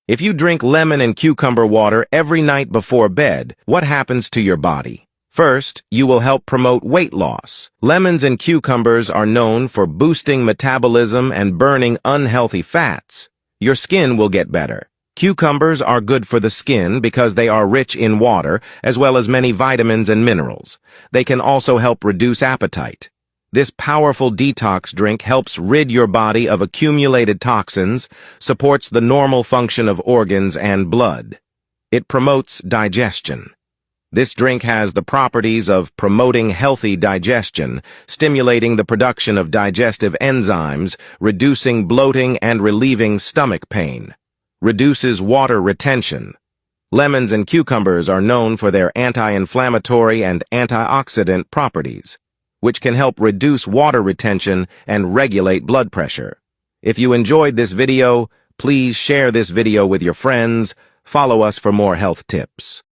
If you drink lemon and cucumber water every night before bed, what happens to your body? First, you will help promote weight loss. Lemons and cucumbers are known for boosting metabolism and burning unhealthy fats. Your skin will get better. Cucumbers are good for the skin because they are rich in water, as well as many vitamins and minerals. They can also help reduce appetite. This powerful detox drink helps rid your body of accumulated toxins, supports the normal function of organs and blood. It promotes digestion. This drink has the properties of promoting healthy digestion, stimulating the production of digestive enzymes, reducing bloating and relieving stomach pain. Reduces water retention. Lemons and cucumbers are known for their anti-inflammatory and antioxidant properties, which can help reduce water retention and regulate blood pressure. If you enjoyed this video, please share this video with your friends. Follow us for more health tips.